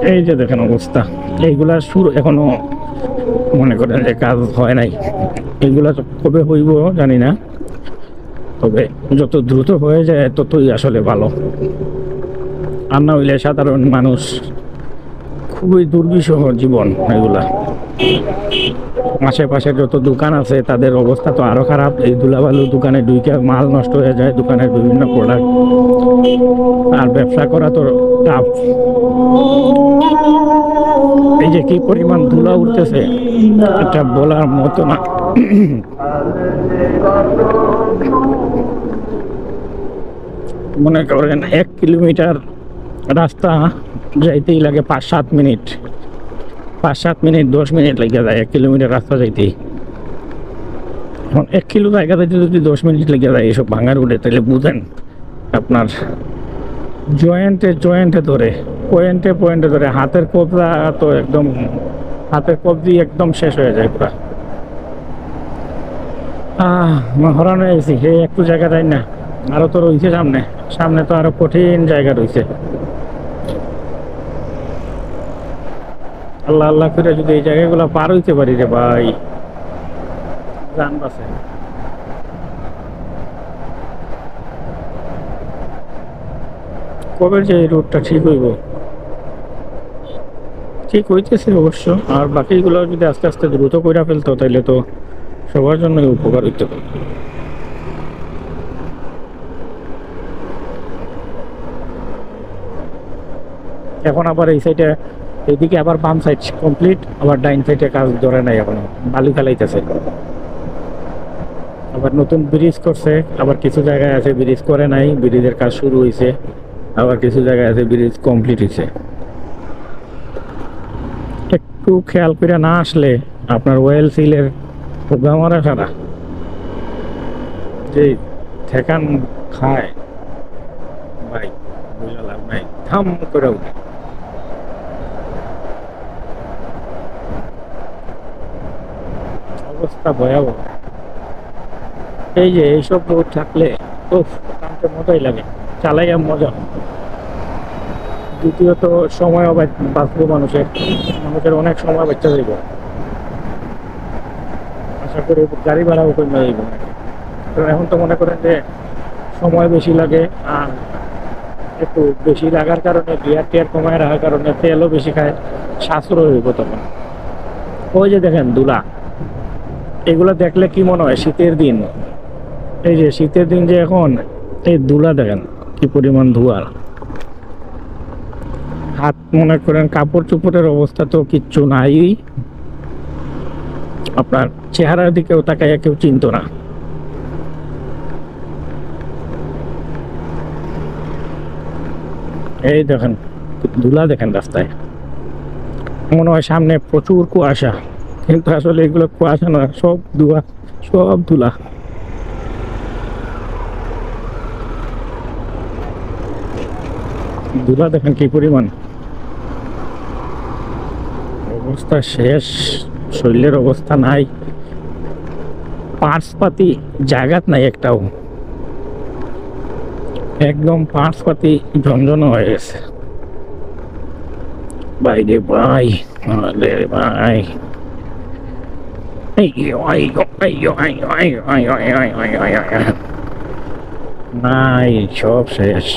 এই যে দেখেন অবস্থা, এইগুলা শুরু এখনো মনে করেন যে কাজ হয় নাই। এগুলা কবে হইব জানি না, তবে যত দ্রুত হয়ে যায় ততই আসলে ভালো। আর না হইলে সাধারণ মানুষ খুবই দুর্বিষহ জীবন এগুলা। আশেপাশে যত দোকান আছে তাদের অবস্থা তো আরো খারাপ। এই ধুলাবালু দোকানে ঢুকে মাল নষ্ট হয়ে যায়, দোকানের বিভিন্ন প্রোডাক্ট। আর ব্যবসা করা তো টাফ। এই যে কি পরিমাণ ধুলা উঠতেছে এটা বলার মতো না। মনে করেন 1 কিলোমিটার রাস্তা যাইতেই লাগে 5-7 মিনিট, 5-7 মিনিট 10 মিনিট লেগে যায় 1 কিলোমিটার রাস্তা যাইতেই। এখন 1 কিলো জায়গা যাইতে যদি 10 মিনিট লেগে যায় এইসব ভাঙা রোডে, তাহলে বুঝেন আপনার জয়েন্টে জয়েন্টে ধরে, পয়েন্টে পয়েন্টে ধরে হাতের কবজা, তো একদম হাতের কবজি একদম শেষ হয়ে যায় পুরা। হরান হয়ে গেছি, এই একটু জায়গা যাই না, আরো তো রয়েছে সামনে, সামনে তো আরো কঠিন জায়গা রয়েছে। আল্লাহ আল্লাহ করে যদি এই জায়গাগুলো পার হইতে পারি রে ভাই, জান বাঁচে। কবে যে এই রোডটা ঠিক হইব, ঠিক হইতেছে অবশ্য। আর বাকিগুলো যদি আস্তে আস্তে দ্রুত কইরা ফেলতো তাইলে তো সবার জন্যই উপকার হইতো। এখন আবার এই সাইডে, এইদিকে আবার বাম সাইড কমপ্লিট, আবার ডাইন সাইডে কাজ ধরে নাই এখনো, বালি ফেলাইতেছে। আবার নতুন ব্রিজ করছে, আবার কিছু জায়গায় আছে ব্রিজ করে নাই, ব্রিজের কাজ শুরু হয়েছে। আবার কিছু জায়গায় আছে ব্রিজ কমপ্লিট হয়েছে। একটু খেয়াল করে না আসলে আপনার ওয়েল সিলের মারা সারা যে ঠেকান খায় ভাই, বুঝা লাভ নাই, থাম করে উঠে। অবস্থা ভয়াবহ। এই যে এইসব রোড থাকলে তো টানতে মজাই লাগে, চালাইয়া মজা। দ্বিতীয়ত সময় বাঁচবো, মানুষের মানুষের অনেক সময় বাচ্চা যাইব। আশা করি গাড়ি ভাড়াও কমে যাইব। কারণ এখন তো মনে করেন যে সময় বেশি লাগে, আর একটু বেশি লাগার কারণে গিয়ার টিয়ার কমায় রাখার কারণে তেলও বেশি খায়, সাশ্রয় হইব তখন। ওই যে দেখেন ধুলা, এগুলো দেখলে কি মনে হয় শীতের দিন। এই যে শীতের দিন যে এখন, এই ধুলা দেখেন কি পরিমাণ ধোঁয়া। হাত মনে করেন কাপড় চোপড়ের অবস্থা তো কিচ্ছু নাই, আপনার চেহারার দিকেও তাকাইয়া কেউ চিনতো না। এই দেখেন ধুলা, দেখেন রাস্তায় মনে হয় সামনে প্রচুর কুয়াশা, কিন্তু আসলে এগুলো কুয়াশা না, সব ধোঁয়া, সব ধুলা। ধুলা দেখেন কি পরিমাণ, অবস্থা শেষ, শরীরের অবস্থা নাই, পার্টস পাতি জায়গাত নাই একটাও, একদম পার্টস পাতি ঝনঝন হয়ে গেছে ভাই রে ভাই, রে ভাই। নাই, সব শেষ।